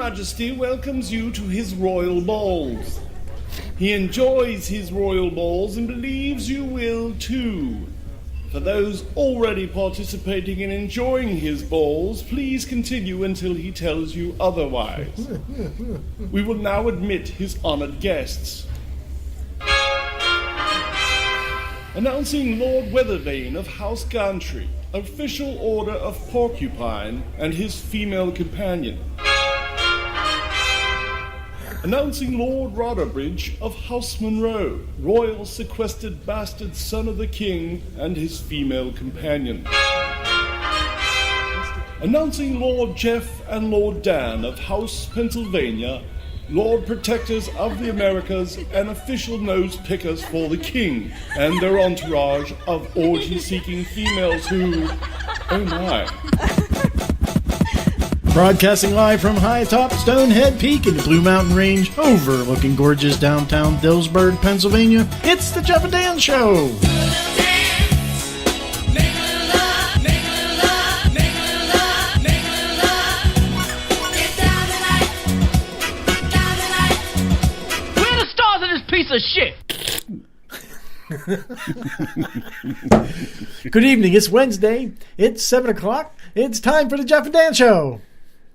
Majesty welcomes you to his royal balls. He enjoys his royal balls and believes you will too. For those already participating and enjoying his balls, please continue until he tells you otherwise. We will now admit his honored guests. Announcing Lord Weathervane of House Gantry, official order of Porcupine, and his female companion. Announcing Lord Rodderbridge of House Monroe, royal sequestered bastard son of the king, and his female companion. Announcing Lord Jeff and Lord Dan of House Pennsylvania, Lord Protectors of the Americas, and official nose pickers for the king, and their entourage of orgy-seeking females who... oh my... Broadcasting live from high atop Stonehead Peak in the Blue Mountain Range, overlooking gorgeous downtown Dillsburg, Pennsylvania, it's the Jeff and Dan Show. Where are the stars of this piece of shit? Good evening, it's Wednesday, it's 7 o'clock, it's time for the Jeff and Dan Show.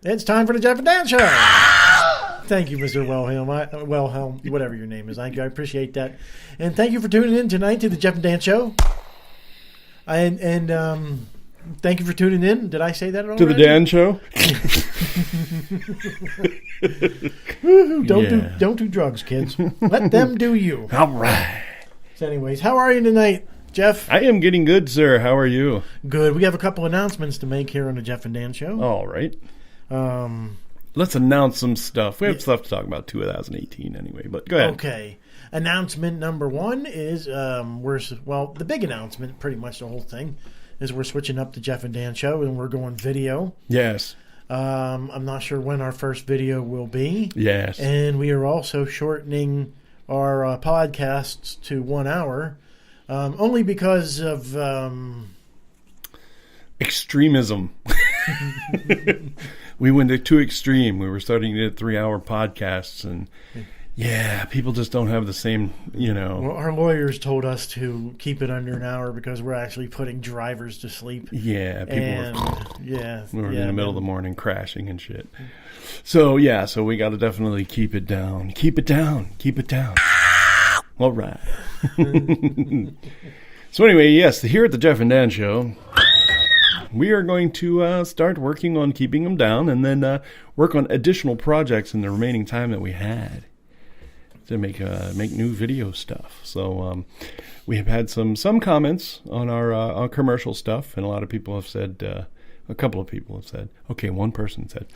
It's time for the Jeff and Dan Show. Thank you, Mr. Wilhelm, whatever your name is. I appreciate that. And thank you for tuning in tonight to the Jeff and Dan Show. And thank you for tuning in. Did I say that already? To the Dan Show? Don't do drugs, kids. Let them do you. All right. So anyways, how are you tonight, Jeff? I am getting good, sir. How are you? Good. We have a couple announcements to make here on the Jeff and Dan Show. All right. Let's announce some stuff. We have stuff to talk about 2018 anyway, but go ahead. Okay. Announcement number one is, the big announcement, pretty much the whole thing, is we're switching up the Jeff and Dan Show and we're going video. Yes. I'm not sure when our first video will be. Yes. And we are also shortening our podcasts to 1 hour, only because of... extremism. We went too extreme. We were starting to get 3-hour podcasts, and people just don't have the same, Well, our lawyers told us to keep it under an hour because we're actually putting drivers to sleep. Yeah, we were in the middle of the morning crashing and shit. So we got to definitely keep it down. Keep it down. All right. So anyway, yes, here at the Jeff and Dan Show, we are going to start working on keeping them down and then work on additional projects in the remaining time that we had to make new video stuff. So we have had some comments on our commercial stuff, and a lot of people have said, a couple of people have said, okay, one person said,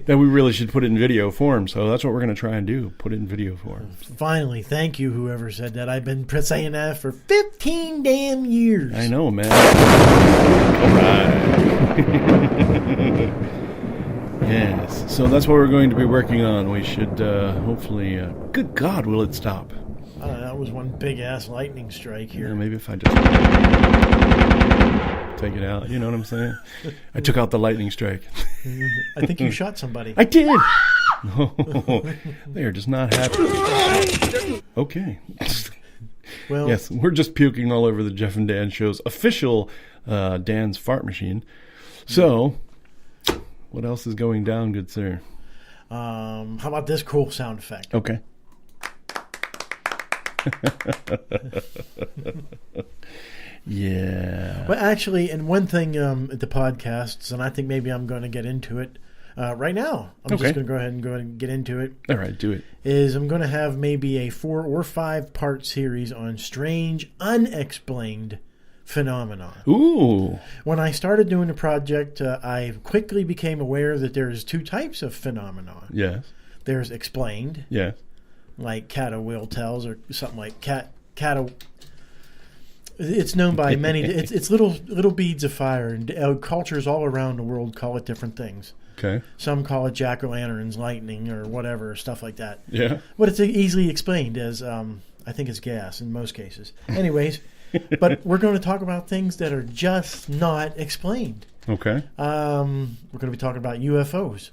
that we really should put it in video form. So that's what we're going to try and do, put it in video form. Finally, thank you, whoever said that. I've been saying that for 15 damn years. I know, man. All right. Yes, so that's what we're going to be working on. We should hopefully... good God, will it stop? That was one big-ass lightning strike here. Yeah, maybe if I just... take it out, you know what I'm saying? I took out the lightning strike. I think you shot somebody. I did! No, they are just not happy. Okay. Well, yes, we're just puking all over the Jeff and Dan Show's official Dan's fart machine. So, what else is going down, good sir? How about this cool sound effect? Okay. Yeah. But actually, and one thing at the podcasts, and I think maybe I'm going to get into it right now. I'm just going to go ahead and get into it. All right, do it. Is I'm going to have maybe a 4 or 5 part series on strange, unexplained phenomena. Ooh. When I started doing the project, I quickly became aware that there's 2 types of phenomena. Yes. There's explained. Yes. Like Cat-O-Will tells, or something like Cat-O... It's known by many. It's little beads of fire, and cultures all around the world call it different things. Okay. Some call it jack-o'-lanterns, lightning, or whatever, stuff like that. Yeah. But it's easily explained as I think it's gas in most cases. Anyways, but we're going to talk about things that are just not explained. Okay. We're going to be talking about UFOs.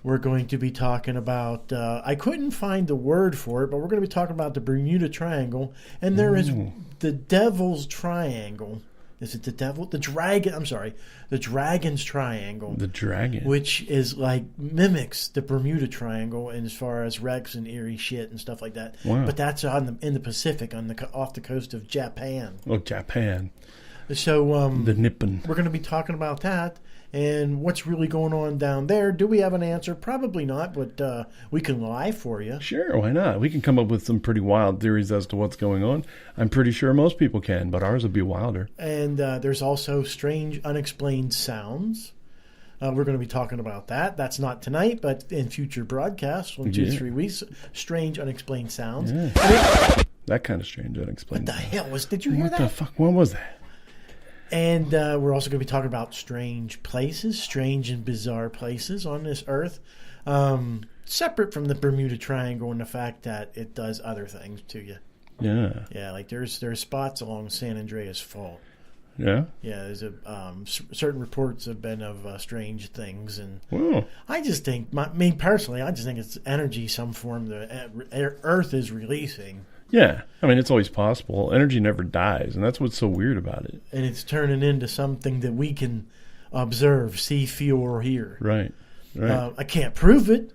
We're going to be talking about, I couldn't find the word for it, but we're going to be talking about the Bermuda Triangle. And there is the Devil's Triangle. Is it the devil? The dragon. I'm sorry. The Dragon's Triangle. The dragon. Which is like mimics the Bermuda Triangle as far as wrecks and eerie shit and stuff like that. Wow. But that's in the Pacific, off the coast of Japan. Oh, Japan. So The Nippon. we're going to be talking about that and what's really going on down there. Do we have an answer? Probably not, but we can lie for you. Sure, why not? We can come up with some pretty wild theories as to what's going on. I'm pretty sure most people can, but ours will be wilder. And there's also strange, unexplained sounds. We're going to be talking about that. That's not tonight, but in future broadcasts, 1, 2, 3 weeks. Strange, unexplained sounds. Yeah. That kind of strange, unexplained. What the hell was? Did you hear that? What the fuck? What was that? And we're also going to be talking about strange places, strange and bizarre places on this earth, separate from the Bermuda Triangle and the fact that it does other things to you. Yeah. Yeah, like there's spots along San Andreas Fault. Yeah? Yeah, there's certain reports have been of strange things, and Wow. I just think, me personally, I just think it's energy, some form the Earth is releasing. Yeah. I mean, it's always possible. Energy never dies, and that's what's so weird about it. And it's turning into something that we can observe, see, feel, or hear. Right. Right. I can't prove it,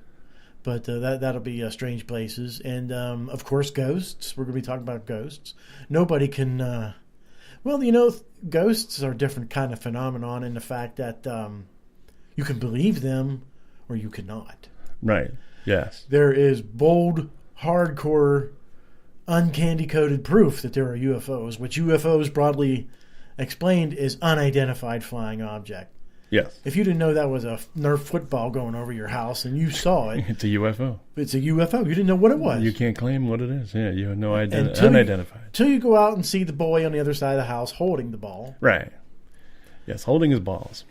but that'll be strange places. And, of course, ghosts. We're going to be talking about ghosts. Nobody can... ghosts are a different kind of phenomenon in the fact that you can believe them or you cannot. Right. Yes. There is bold, hardcore, uncandy-coated proof that there are UFOs, which UFOs, broadly explained, is unidentified flying object. Yes. If you didn't know that was a Nerf football going over your house and you saw it, It's a UFO. it's a UFO. You didn't know what it was. You can't claim what it is. Yeah, you have no Until unidentified. Until you go out and see the boy on the other side of the house holding the ball. Right. Yes, holding his balls.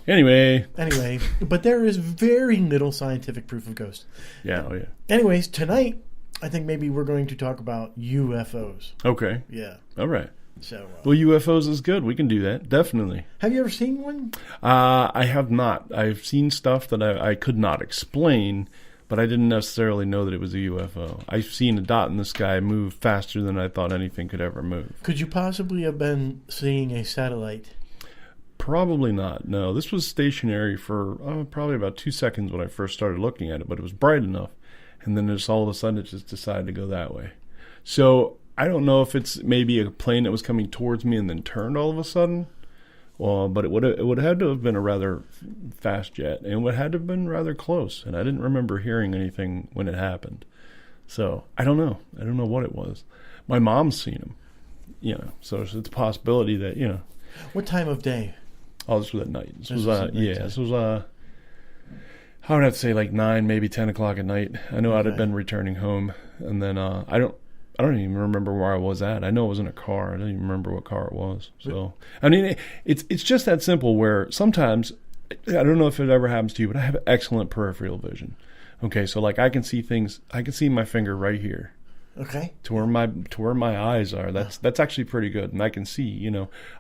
Anyway. Anyway, but there is very little scientific proof of ghosts. Yeah, oh yeah. Anyways, tonight, I think maybe we're going to talk about UFOs. Okay. Yeah. All right. So, Well, UFOs is good. We can do that. Definitely. have you ever seen one? I have not. I've seen stuff that I could not explain, but I didn't necessarily know that it was a UFO. I've seen a dot in the sky move faster than I thought anything could ever move. Could you possibly have been seeing a satellite? Probably not. No, this was stationary for probably about 2 seconds when I first started looking at it, but it was bright enough. And then just all of a sudden it just decided to go that way. So I don't know if it's maybe a plane that was coming towards me and then turned all of a sudden. Well, but it would have had to have been a rather fast jet, and it would have had to have been rather close. And I didn't remember hearing anything when it happened. So I don't know. I don't know what it was. My mom's seen them, so it's a possibility that What time of day? Oh, this was at night. This was at night, this was I would have to say like 9, maybe 10 o'clock at night. I know I'd have been returning home, and then I don't even remember where I was at. I know it was in a car. I don't even remember what car it was. So I mean, it's just that simple. Where sometimes I don't know if it ever happens to you, but I have excellent peripheral vision. Okay, so like I can see things. I can see my finger right here. Okay. To where my eyes are. That's actually pretty good, and I can see.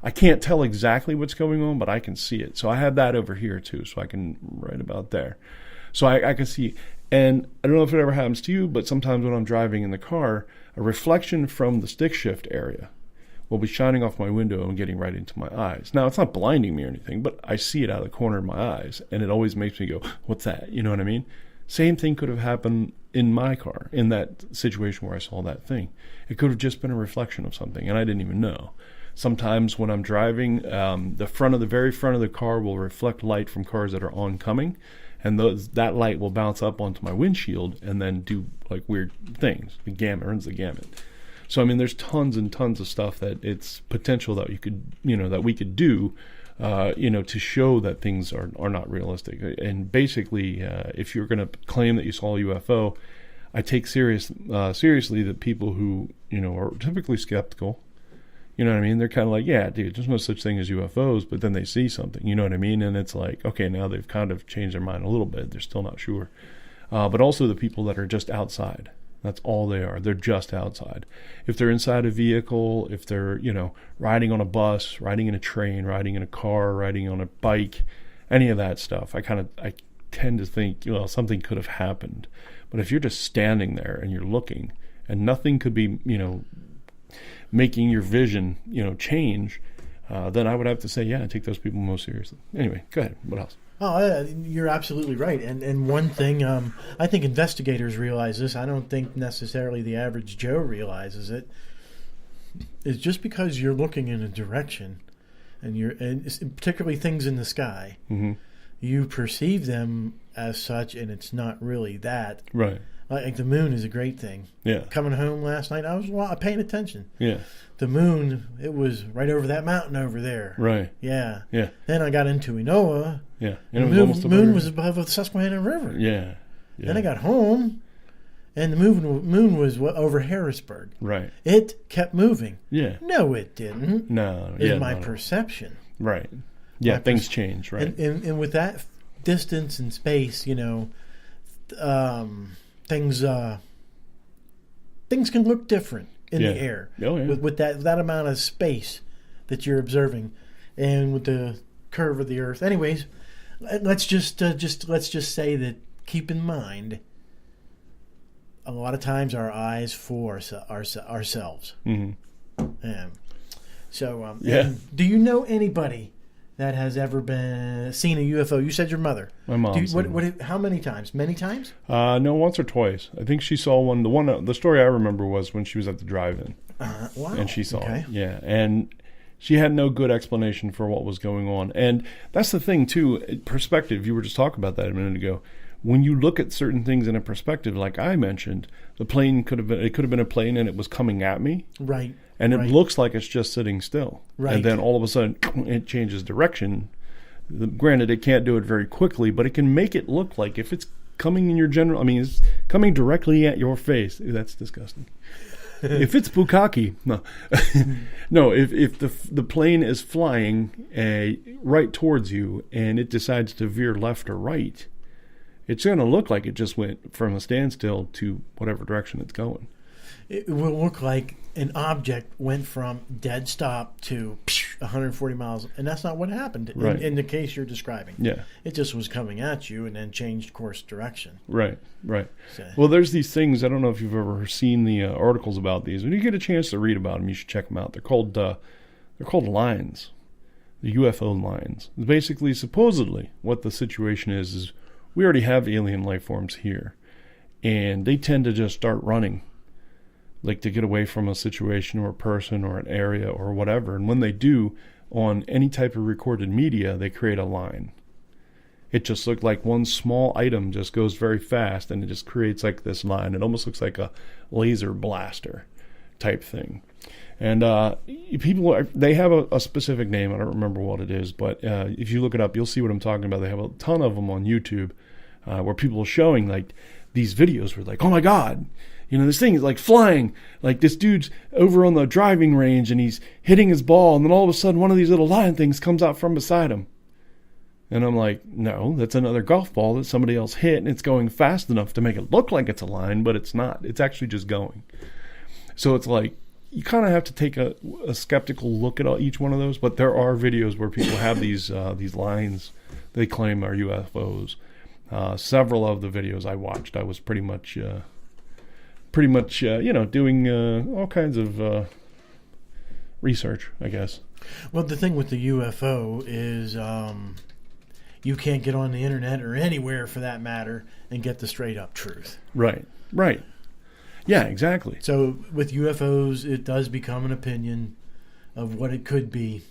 I can't tell exactly what's going on, but I can see it. So I have that over here too, so I can right about there. So I can see. And I don't know if it ever happens to you, but sometimes when I'm driving in the car, a reflection from the stick shift area will be shining off my window and getting right into my eyes. Now, it's not blinding me or anything, but I see it out of the corner of my eyes, and it always makes me go, what's that? You know what I mean? Same thing could have happened in my car, in that situation where I saw that thing. It could have just been a reflection of something, and I didn't even know. Sometimes when I'm driving, the very front of the car will reflect light from cars that are oncoming, and that light will bounce up onto my windshield and then do like weird things. Runs the gamut. So I mean, there's tons and tons of stuff that it's potential that that we could do, to show that things are not realistic. And basically, if you're going to claim that you saw a UFO, I take seriously that people who are typically skeptical. You know what I mean? They're kind of like, yeah, dude, there's no such thing as UFOs, but then they see something, you know what I mean? And it's like, okay, now they've kind of changed their mind a little bit. They're still not sure. But also the people that are just outside. That's all they are. They're just outside. If they're inside a vehicle, if they're, riding on a bus, riding in a train, riding in a car, riding on a bike, any of that stuff, I kind tend to think, well, something could have happened. But if you're just standing there and you're looking and nothing could be, making your vision, change, then I would have to say, yeah, take those people most seriously. Anyway, go ahead. What else? Oh, you're absolutely right. And one thing, I think investigators realize this. I don't think necessarily the average Joe realizes it. Is just because you're looking in a direction, and particularly things in the sky, Mm-hmm. you perceive them as such, and it's not really that. Right. Like the moon is a great thing. Yeah. Coming home last night, I was paying attention. Yeah. The moon, it was right over that mountain over there. Right. Yeah. Yeah. Then I got into Enola. Yeah. The And it was moon, almost moon above- was above the Susquehanna River. Yeah. Yeah. Then I got home, and the moon was over Harrisburg. Right. It kept moving. Yeah. No, it didn't. No. Is Yeah. my no. perception. Right. Yeah. My Things change. Right. And with that distance and space, things can look different in Yeah. the air. Oh, yeah. With that amount of space that you're observing, and with the curve of the Earth. Anyways, let's just say that, keep in mind, a lot of times our eyes fool ourselves. Mm-hmm. So, Yeah. and do you know anybody that has ever seen a UFO? You said your mother. My mom. How many times? Many times? No, once or twice. I think she saw one. The story I remember was when she was at the drive-in, Wow. and she saw Okay. it. Yeah, and she had no good explanation for what was going on. And that's the thing too. Perspective. You were just talking about that a minute ago. When you look at certain things in a perspective, like I mentioned, the plane could have been a plane, and it was coming at me. Right. And it Right. looks like it's just sitting still. Right. And then all of a sudden, it changes direction. Granted, it can't do it very quickly, but it can make it look like if it's coming in your general... I mean, it's coming directly at your face. Ew, that's disgusting. If it's bukkake... No. No, if the plane is flying right towards you and it decides to veer left or right, it's going to look like it just went from a standstill to whatever direction it's going. It will look like an object went from dead stop to 140 miles, and that's not what happened Right. in the case you're describing. Yeah. It just was coming at you and then changed course direction. Right, right. So- Well, there's these things. I don't know if you've ever seen the articles about these. When you get a chance to read about them, you should check them out. They're called lines, the UFO lines. Basically, supposedly, what the situation is we already have alien life forms here, and they tend to just start running, like to get away from a situation or a person or an area or whatever. And when they do, on any type of recorded media, they create a line. It just looked like one small item just goes very fast, and it just creates like this line. It almost looks like a laser blaster type thing. And they have a specific name. I don't remember what it is, but if you look it up, you'll see what I'm talking about. They have a ton of them on YouTube where people are showing like these videos where like, oh my God, this thing is like flying. Like this dude's over on the driving range and he's hitting his ball, and then all of a sudden one of these little line things comes out from beside him. And I'm like, no, that's another golf ball that somebody else hit, and it's going fast enough to make it look like it's a line, but it's not. It's actually just going. So it's like, you kind of have to take a skeptical look at each one of those, but there are videos where people have these lines they claim are UFOs. Several of the videos I watched, I was pretty much doing all kinds of research, I guess. Well, the thing with the UFO is you can't get on the internet or anywhere for that matter and get the straight up truth. Right. Yeah, exactly. So with UFOs, it does become an opinion of what it could be.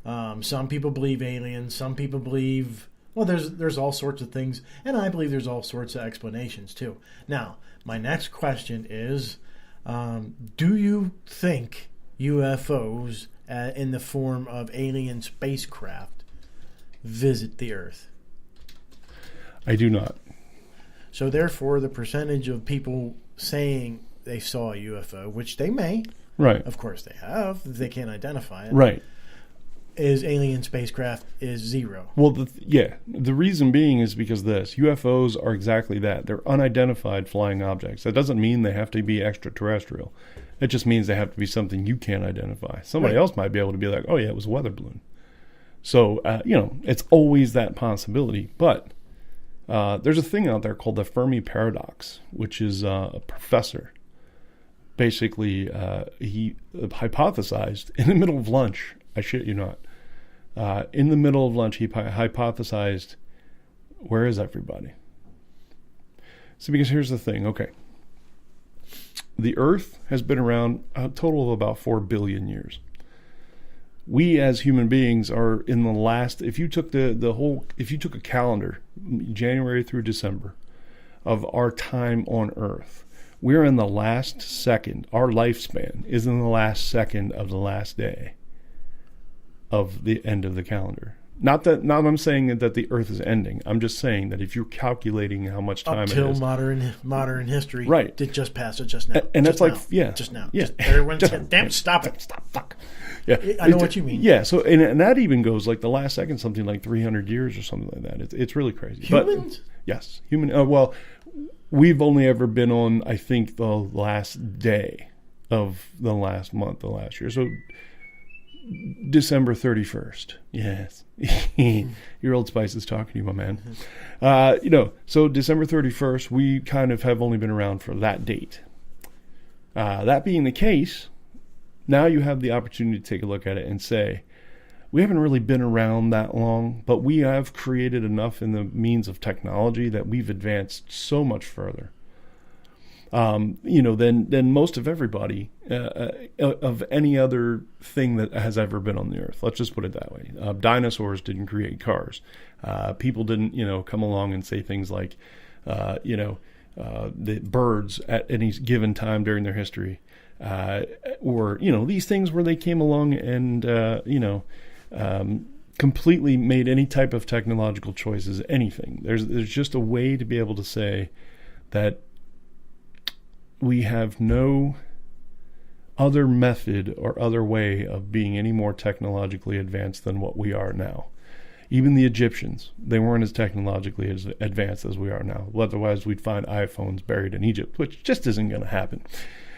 Some people believe aliens. Some people believe... Well, there's all sorts of things. And I believe there's all sorts of explanations, too. Now, my next question is, do you think UFOs in the form of alien spacecraft visit the Earth? I do not. So therefore, the percentage of people saying they saw a UFO, which they may, Right. of course they have, they can't identify it, Right. is alien spacecraft is zero. Well, the reason being is because UFOs are exactly that. They're unidentified flying objects. That doesn't mean they have to be extraterrestrial. It just means they have to be something you can't identify. Somebody Right. else might be able to be like, oh yeah, it was a weather balloon. So, it's always that possibility. But There's a thing out there called the Fermi paradox, which is a professor. Basically, he hypothesized in the middle of lunch, I shit you not, in the middle of lunch, he hypothesized, where is everybody? So because here's the thing, okay. The Earth has been around a total of about 4 billion years. We as human beings are in the last, if you took if you took a calendar, January through December, of our time on Earth, we're in the last second. Our lifespan is in the last second of the last day of the end of the calendar. Not I'm saying that the Earth is ending. I'm just saying that if you're calculating how much time up till it is. modern history, right? Did just pass it just now. And just that's like, now. yeah. Just now. Yeah. Just, everyone's damn it, stop it. Stop, fuck. Yeah. I know what you mean. Yeah, so, and that even goes like the last second, something like 300 years or something like that. It's really crazy. Humans? But, yes. Well, we've only ever been on, I think, the last day of the last month, the last year. So December 31st. Yes. Your Old Spice is talking to you, my man. So December 31st, we kind of have only been around for that date. That being the case, now you have the opportunity to take a look at it and say, we haven't really been around that long, but we have created enough in the means of technology that we've advanced so much further. Than most of everybody of any other thing that has ever been on the earth. Let's just put it that way. Dinosaurs didn't create cars. People didn't, come along and say things like, the birds at any given time during their history, or these things where they came along and completely made any type of technological choices. Anything. There's just a way to be able to say that we have no other method or other way of being any more technologically advanced than what we are now. Even the Egyptians, they weren't as technologically as advanced as we are now. Otherwise, we'd find iPhones buried in Egypt, which just isn't going to happen.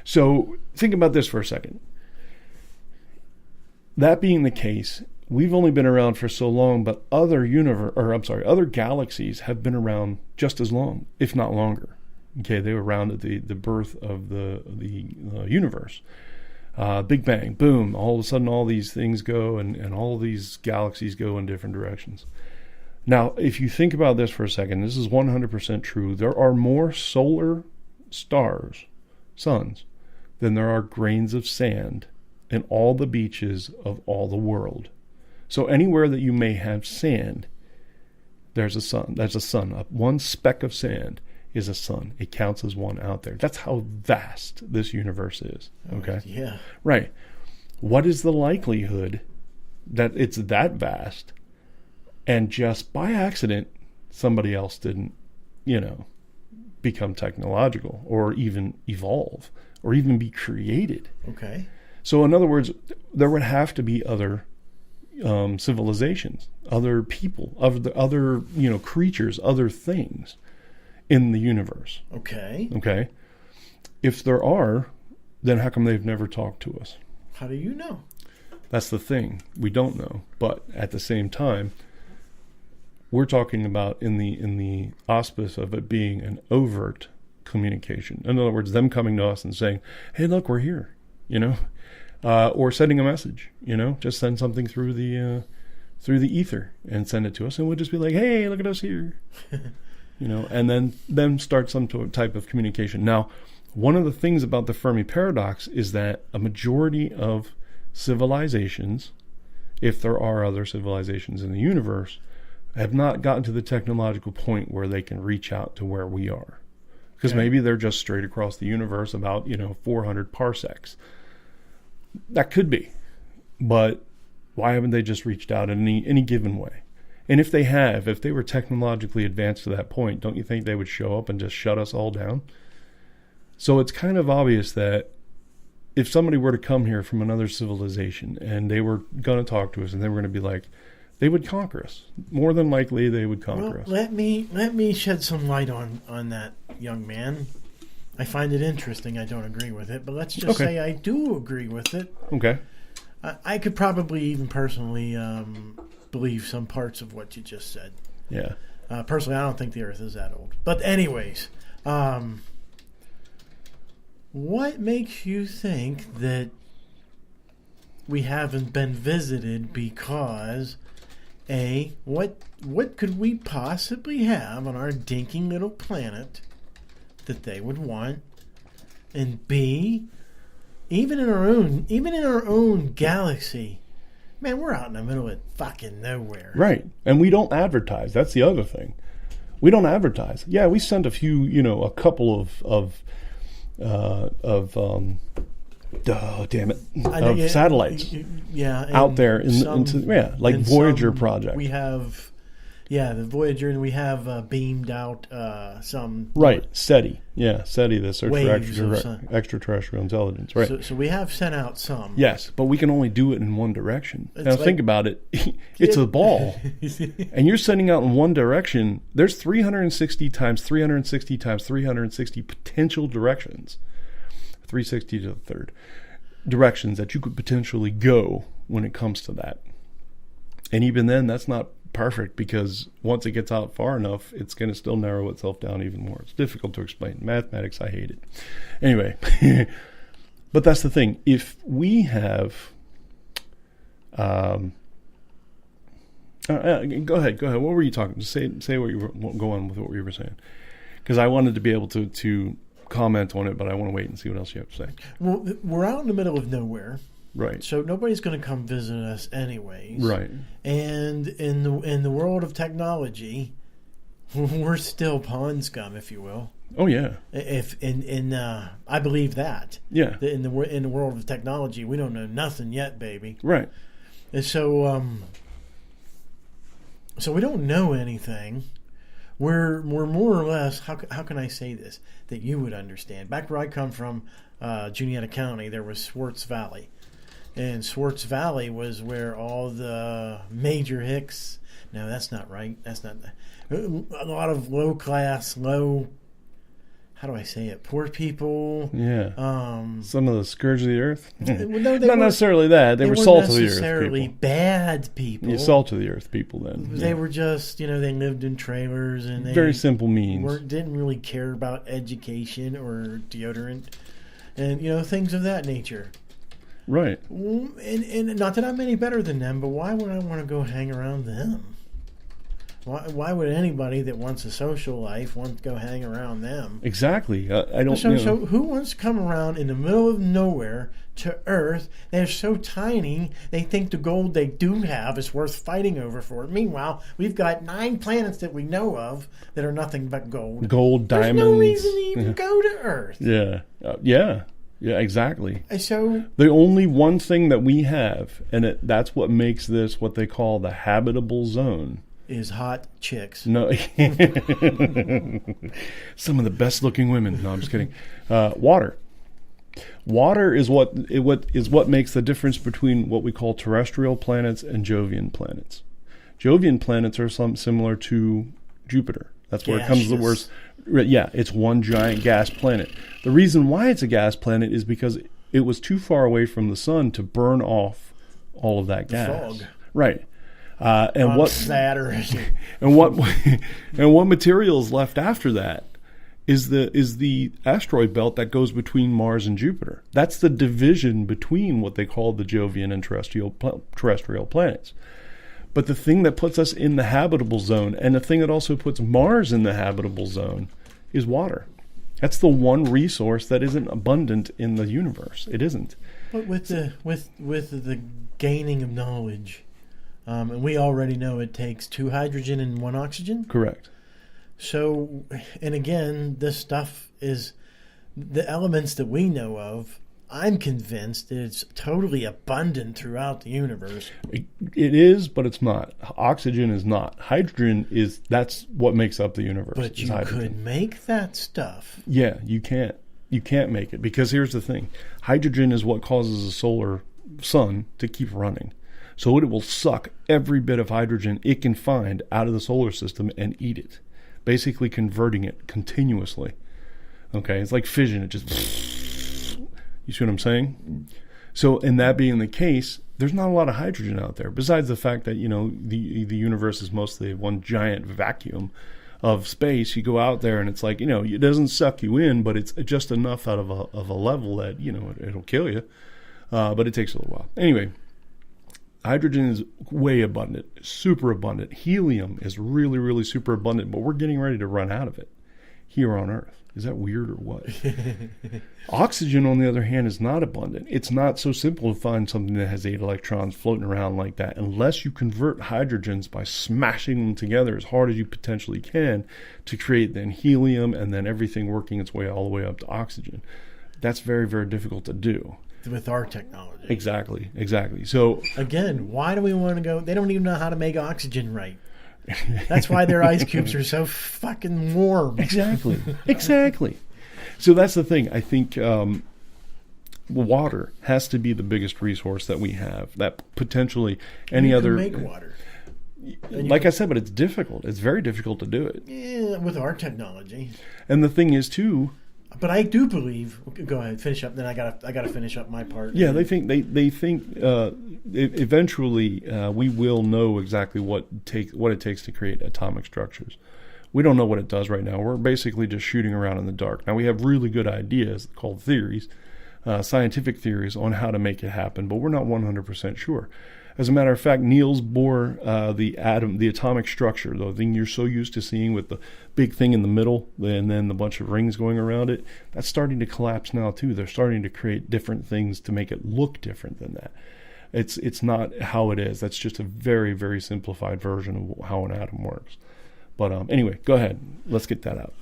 So think about this for a second. That being the case, we've only been around for so long, but other galaxies have been around just as long, if not longer. Okay, they were around at the birth of the universe. Big Bang, boom, all of a sudden all these things go and all of these galaxies go in different directions. Now, if you think about this for a second, this is 100% true. There are more solar suns, than there are grains of sand in all the beaches of all the world. So anywhere that you may have sand, there's a sun. There's a sun. One speck of sand is a sun. It counts as one out there. That's how vast this universe is. Okay? Yeah. Right. What is the likelihood that it's that vast and just by accident somebody else didn't, become technological or even evolve or even be created? Okay. So in other words, there would have to be other civilizations, other people, other creatures, other things in the universe. Okay. If there are, then how come they've never talked to us? How do you know? That's the thing. We don't know. But at the same time, we're talking about in the auspice of it being an overt communication. In other words, them coming to us and saying, "Hey, look, we're here," or sending a message. Just send something through the ether and send it to us, and we'll just be like, "Hey, look at us here." And then start some type of communication. Now, one of the things about the Fermi paradox is that a majority of civilizations, if there are other civilizations in the universe, have not gotten to the technological point where they can reach out to where we are. Because maybe they're just straight across the universe about, 400 parsecs. That could be. But why haven't they just reached out in any given way? And if they were technologically advanced to that point, don't you think they would show up and just shut us all down? So it's kind of obvious that if somebody were to come here from another civilization and they were going to talk to us and they were going to be like, they would conquer us. More than likely, they would conquer us. Let me shed some light on that, young man. I find it interesting. I don't agree with it, but let's just say I do agree with it. Okay. I could probably even personally believe some parts of what you just said. Yeah. Personally, I don't think the Earth is that old. But anyways, what makes you think that we haven't been visited? Because what could we possibly have on our dinky little planet that they would want? And B, even in our own galaxy, man, we're out in the middle of fucking nowhere. Right. And we don't advertise. That's the other thing. We don't advertise. Yeah, we sent a few, a couple of satellites out there like Voyager project. We have, the Voyager, and we have beamed out some. Right, SETI. Yeah, SETI, the search for extraterrestrial intelligence. Right. So we have sent out some. Yes, but we can only do it in one direction. Now think about it. It's a ball. And you're sending out in one direction. There's 360 times 360 times 360 potential directions. 360 to the third directions that you could potentially go when it comes to that. And even then, that's not perfect, because once it gets out far enough, it's going to still narrow itself down even more. It's difficult to explain. Mathematics, I hate it. Anyway, but that's the thing. If we have... go ahead. What were you talking? Say what you were... Go on with what you were saying. Because I wanted to be able to comment on it, but I want to wait and see what else you have to say. Well, we're out in the middle of nowhere. Right. So nobody's going to come visit us anyways. Right. And in the world of technology, we're still pond scum, if you will. Oh yeah. I believe that. Yeah. In the world of technology, we don't know nothing yet, baby. Right. And so we don't know anything. We're more or less, how can I say this that you would understand? Back where I come from, Juniata County, there was Swartz Valley. And Swartz Valley was where all the major hicks... No, that's not right. That's not... A lot of how do I say it? Poor people. Yeah. Some of the scourge of the earth. No, not necessarily that. They were salt of the earth people. Necessarily bad people. Yeah, salt of the earth people then. They were just, they lived in trailers and they... Very simple means. Didn't really care about education or deodorant and, things of that nature. Right. And not that I'm any better than them, but why would I want to go hang around them? Why would anybody that wants a social life want to go hang around them? Exactly. I don't. So who wants to come around in the middle of nowhere to Earth? They're so tiny. They think the gold they do have is worth fighting over for. Meanwhile, we've got 9 planets that we know of that are nothing but gold. Gold, diamonds. There's no reason to even go to Earth. Yeah. Yeah, exactly. So the only one thing that we have, and that's what makes this what they call the habitable zone, is hot chicks. No, some of the best looking women. No, I'm just kidding. Water. Water is what makes the difference between what we call terrestrial planets and Jovian planets. Jovian planets are similar to Jupiter. That's where it comes to the worst. Yeah, it's one giant gas planet. The reason why it's a gas planet is because it was too far away from the sun to burn off all of that gas. Fog. Right. And Saturn. and what material is left after that is the asteroid belt that goes between Mars and Jupiter. That's the division between what they call the Jovian and terrestrial planets. But the thing that puts us in the habitable zone, and the thing that also puts Mars in the habitable zone, is water. That's the one resource that isn't abundant in the universe. It isn't. But with the gaining of knowledge, and we already know it takes 2 hydrogen and 1 oxygen. Correct. So, and again, this stuff is the elements that we know of. I'm convinced that it's totally abundant throughout the universe. It is, but it's not. Oxygen is not. Hydrogen is. That's what makes up the universe. But you could make that stuff. Yeah, you can't. You can't make it, because here's the thing. Hydrogen is what causes the solar sun to keep running. So it will suck every bit of hydrogen it can find out of the solar system and eat it, basically converting it continuously. Okay, it's like fission. It just... You see what I'm saying? So in that being the case, there's not a lot of hydrogen out there. Besides the fact that, the universe is mostly one giant vacuum of space. You go out there and it's like, it doesn't suck you in, but it's just enough out of a level that, it'll kill you. But it takes a little while. Anyway, hydrogen is way abundant, super abundant. Helium is really, really super abundant, but we're getting ready to run out of it here on Earth. Is that weird or what? Oxygen, on the other hand, is not abundant. It's not so simple to find something that has 8 electrons floating around like that unless you convert hydrogens by smashing them together as hard as you potentially can to create then helium and then everything working its way all the way up to oxygen. That's very, very difficult to do. With our technology. Exactly. So, again, why do we want to go? They don't even know how to make oxygen right. That's why their ice cubes are so fucking warm. Exactly. So that's the thing. I think water has to be the biggest resource that we have. That potentially any other make water. Like I said, but it's difficult. It's very difficult to do it. Yeah, with our technology. And the thing is too. But I do believe. Go ahead, finish up. Then I gotta finish up my part. Yeah, they think eventually we will know exactly what it takes to create atomic structures. We don't know what it does right now. We're basically just shooting around in the dark. Now we have really good ideas called theories, scientific theories on how to make it happen, but we're not 100% sure. As a matter of fact, Niels Bohr, the atomic structure, the thing you're so used to seeing with the big thing in the middle and then the bunch of rings going around it, that's starting to collapse now too. They're starting to create different things to make it look different than that. It's not how it is. That's just a very, very simplified version of how an atom works. But anyway, go ahead. Let's get that out.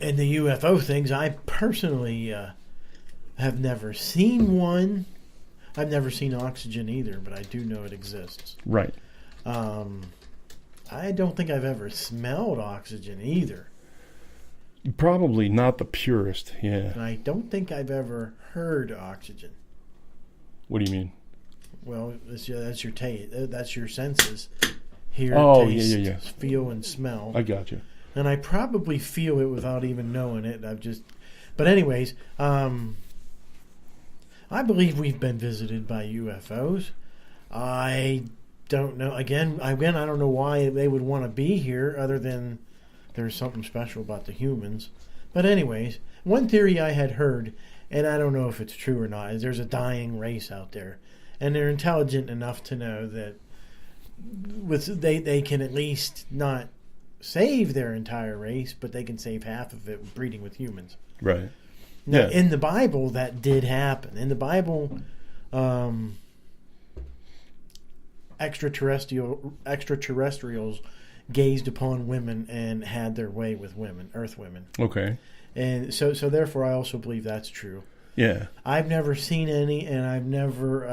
And the UFO things, I personally have never seen one. I've never seen oxygen either, but I do know it exists. Right. I don't think I've ever smelled oxygen either. Probably not the purest, yeah. And I don't think I've ever heard oxygen. What do you mean? Well, that's your taste. That's your senses. Hear, taste, yeah. feel, and smell. I got you. And I probably feel it without even knowing it. But anyways, I believe we've been visited by UFOs. I don't know. Again, I don't know why they would want to be here other than there's something special about the humans. But anyways, one theory I had heard, and I don't know if it's true or not, is there's a dying race out there. And they're intelligent enough to know that they can at least not save their entire race, but they can save half of it breeding with humans. Right. Now, Yeah. in the Bible, that did happen. In the Bible, extraterrestrials gazed upon women and had their way with women, Earth women. Okay. And so therefore, I also believe that's true. Yeah. I've never seen any, and I never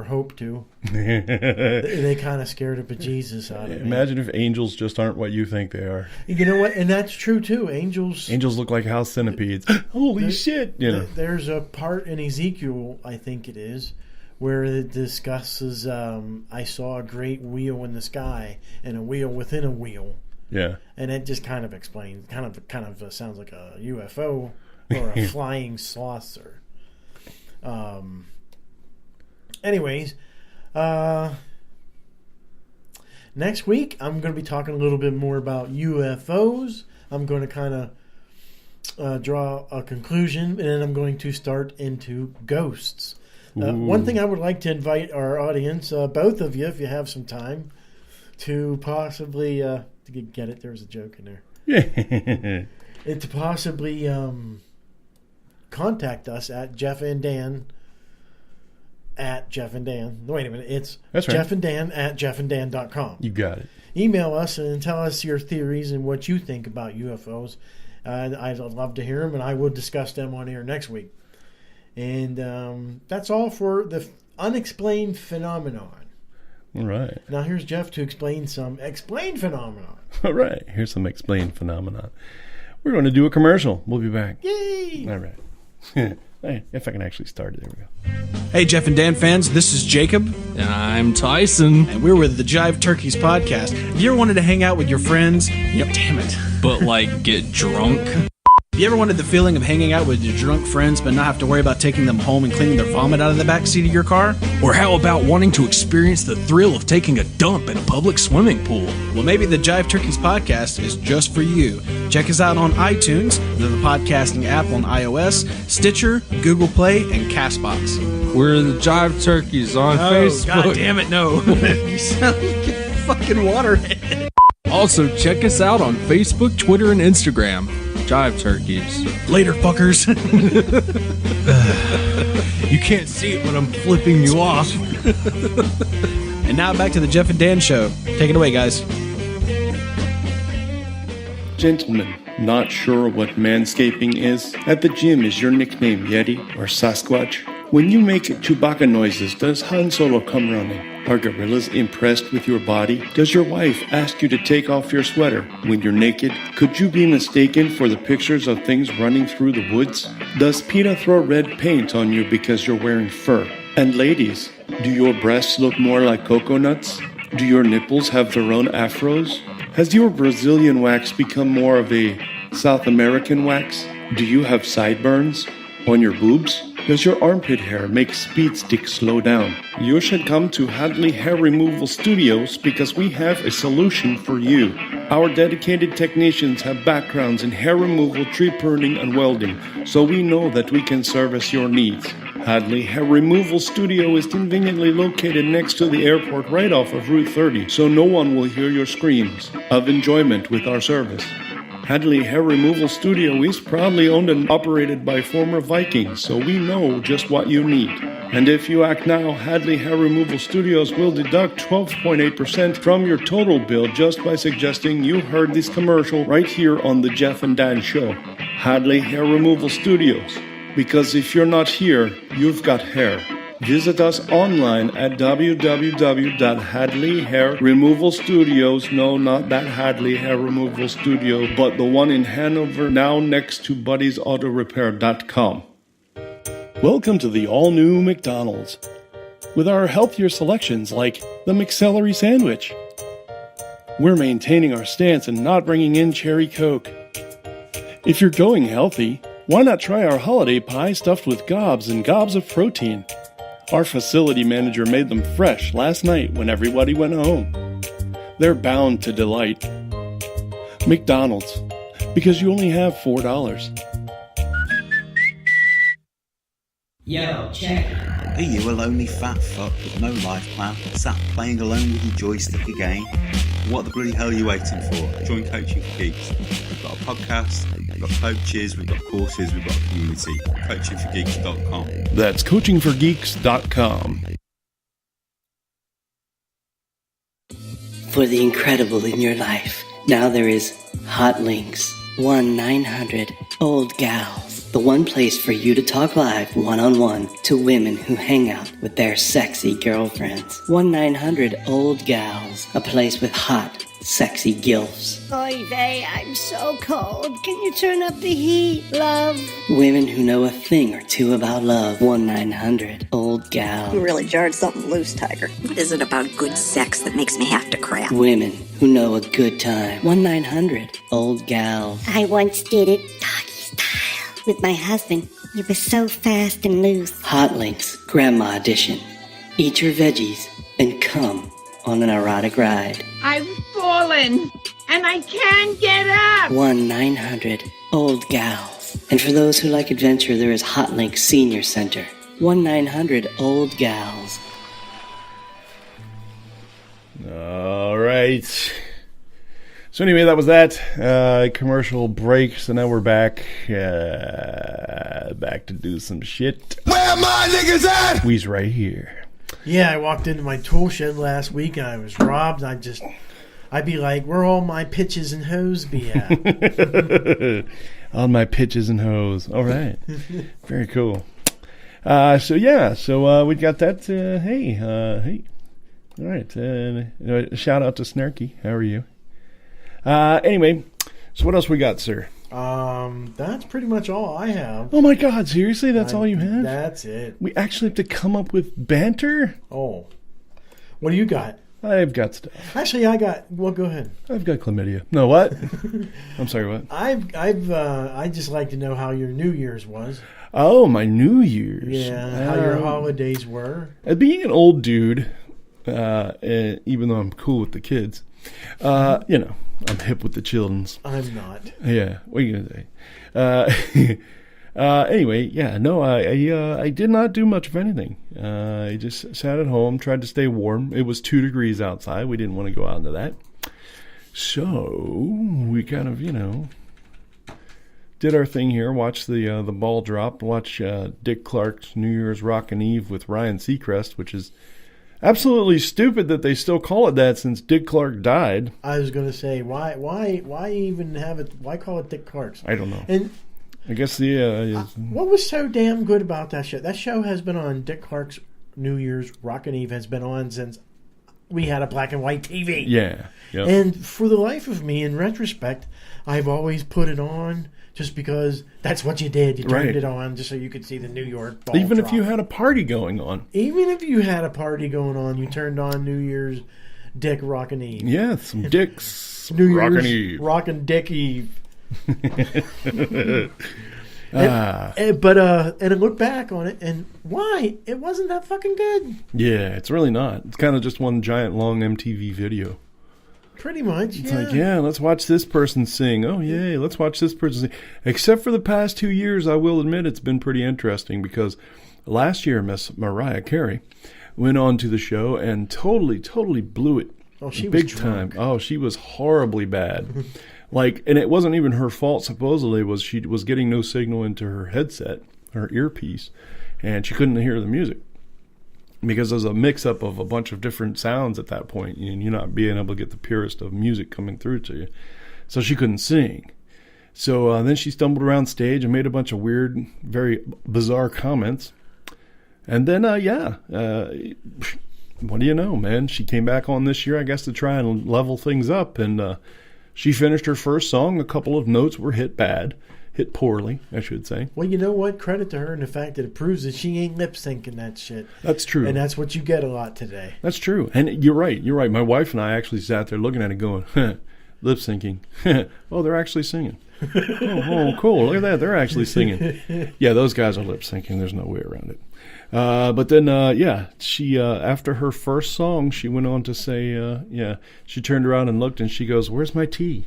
hope to. They kind of scared the bejesus out of me. Imagine if angels just aren't what you think they are. You know what? And that's true too. Angels Angels look like house centipedes. Holy shit! There's a part in Ezekiel, I think it is, where it discusses. I saw a great wheel in the sky and a wheel within a wheel. Yeah. And it just kind of explains. Kind of sounds like a UFO. Or a flying saucer. Anyways, next week I'm going to be talking a little bit more about UFOs. I'm going to kind of draw a conclusion, and then I'm going to start into ghosts. One thing I would like to invite our audience, both of you, if you have some time, to possibly to get it. There was a joke in there. To possibly contact us at Jeff and Dan at Jeff and Dan. Wait a minute. It's That's right. Jeff and Dan at jeffanddan.com. You got it. Email us and tell us your theories and what you think about UFOs. I'd love to hear them, and I will discuss them on air next week. And that's all for the unexplained phenomenon. All right. Now here's Jeff to explain some explained phenomenon. All right. Here's some explained phenomenon. We're going to do a commercial. We'll be back. Yay! All right. Hey, if I can actually start it. There we go. Hey, Jeff and Dan fans, this is Jacob. And I'm Tyson. And we're with the Jive Turkeys podcast. If you ever wanted to hang out with your friends, damn it. But, like, get drunk? Have you ever wanted the feeling of hanging out with your drunk friends but not have to worry about taking them home and cleaning their vomit out of the backseat of your car? Or how about wanting to experience the thrill of taking a dump in a public swimming pool? Well, maybe the Jive Turkeys podcast is just for you. Check us out on iTunes, the podcasting app on iOS, Stitcher, Google Play, and CastBox. We're the Jive Turkeys on Facebook. God damn it, no. You sound like a fucking waterhead. Also, check us out on Facebook, Twitter, and Instagram. Jive Turkeys. Later, fuckers. You can't see it when I'm flipping you off. And now back to the Jeff and Dan show. Take it away, guys. Gentlemen, not sure what manscaping is? At the gym, is your nickname Yeti or Sasquatch? When you make Chewbacca noises, does Han Solo come running? Are gorillas impressed with your body? Does your wife ask you to take off your sweater when you're naked? Could you be mistaken for the pictures of things running through the woods? Does PETA throw red paint on you because you're wearing fur? And ladies, do your breasts look more like coconuts? Do your nipples have their own afros? Has your Brazilian wax become more of a South American wax? Do you have sideburns on your boobs? Does your armpit hair make speed stick slow down? You should come to Hadley Hair Removal Studios because we have a solution for you. Our dedicated technicians have backgrounds in hair removal, tree pruning, and welding, so we know that we can service your needs. Hadley Hair Removal Studio is conveniently located next to the airport right off of Route 30, so no one will hear your screams of enjoyment with our service. Hadley Hair Removal Studio is proudly owned and operated by former Vikings, so we know just what you need. And if you act now, Hadley Hair Removal Studios will deduct 12.8% from your total bill just by suggesting you heard this commercial right here on the Jeff and Dan Show. Hadley Hair Removal Studios. Because if you're not here, you've got hair. Visit us online at www.hadleyhairremovalstudios. No, not that Hadley Hair Removal Studio, but the one in Hanover, now next to Buddy'sAutoRepair.com. Welcome to the all-new McDonald's, with our healthier selections like the McCelery Sandwich. We're maintaining our stance and not bringing in cherry Coke. If you're going healthy, why not try our holiday pie stuffed with gobs and gobs of protein? Our facility manager made them fresh last night when everybody went home. They're bound to delight. McDonald's, because you only have $4. Yo, check. Are you a lonely fat fuck with no life plan, sat playing alone with your joystick again? What the bloody hell are you waiting for? Join Coaching for Geeks. We've got a podcast, we've got coaches, we've got courses, we've got a community. CoachingForGeeks.com. That's CoachingForGeeks.com. For the incredible in your life, now there is Hot Links. 1-900-OLD-GALS. The one place for you to talk live one-on-one to women who hang out with their sexy girlfriends. 1-900-OLD-GALS. A place with hot, sexy gilfs. Oy vey, I'm so cold. Can you turn up the heat, love? Women who know a thing or two about love. 1-900-OLD-GAL. You really jarred something loose, Tiger. What is it about good sex that makes me have to crap? Women who know a good time. 1-900-OLD-GAL. I once did it doggy style with my husband. He was so fast and loose. Hot Links, Grandma Edition. Eat your veggies and come on an erotic ride. I've fallen and I can't get up. 1-900-OLD-GALS. And for those who like adventure, there is Hot Links Senior Center. 1-900-OLD-GALS. All right. So anyway, that was that commercial break. So now we're back to do some shit. Where my niggas at? We's right here. Yeah, I walked into my tool shed last week and I was robbed. I'd be like, where all my pitches and hose be at? All my pitches and hose. All right. Very cool. So we got that. Hey. All right. Shout out to Snarky. How are you? Anyway, so what else we got, sir? That's pretty much all I have. Oh my God, seriously? That's all you have? That's it. We actually have to come up with banter? Oh. What do you got? I've got stuff. Actually, well, go ahead. I've got chlamydia. No, what? I'm sorry, what? I just like to know how your New Year's was. Oh, my New Year's. Yeah, how your holidays were. Being an old dude, even though I'm cool with the kids, I'm hip with the children's. I'm not. Yeah, what are you gonna say? Anyway, yeah, no, I did not do much of anything. I just sat at home, tried to stay warm. It was 2 degrees outside. We didn't want to go out into that. So we kind of, did our thing here, watched the ball drop, watch Dick Clark's New Year's Rockin' Eve with Ryan Seacrest, which is absolutely stupid that they still call it that since Dick Clark died. I was going to say, why even have it? Why call it Dick Clark's? I don't know. And I guess what was so damn good about that show? That show has been on. Dick Clark's New Year's Rockin' Eve has been on since we had a black and white TV. Yeah. Yep. And for the life of me, in retrospect, I've always put it on just because that's what you did. You turned it on just so you could see the New York ball Even drop. if you had a party going on. Even if you had a party going on, you turned on New Year's Dick Rockin' Eve. Yeah, some Dick's New Rockin' Year's Eve. Rockin' Dick Eve. But I look back on it, and why? It wasn't that fucking good. Yeah, it's really not. It's kind of just one giant long MTV video. Pretty much, It's like, let's watch this person sing. Oh, yay, let's watch this person sing. Except for the past 2 years, I will admit it's been pretty interesting because last year Miss Mariah Carey went on to the show and totally blew it. Oh, she big was drunk. time. Oh, she was horribly bad. And it wasn't even her fault, supposedly, was she was getting no signal into her headset, her earpiece, and she couldn't hear the music. Because there's a mix-up of a bunch of different sounds at that point, and you're not being able to get the purest of music coming through to you. So she couldn't sing. So then she stumbled around stage and made a bunch of weird, very bizarre comments. And then, what do you know, man? She came back on this year, I guess, to try and level things up, and she finished her first song. A couple of notes were hit poorly, I should say. Well, you know what? Credit to her in the fact that it proves that she ain't lip syncing that shit. That's true. And that's what you get a lot today. That's true. And you're right. My wife and I actually sat there looking at it going, lip syncing. Oh, they're actually singing. Oh, cool. Look at that. They're actually singing. Yeah, those guys are lip syncing. There's no way around it. But then, she, after her first song, she went on to say, she turned around and looked and she goes, "Where's my tea?"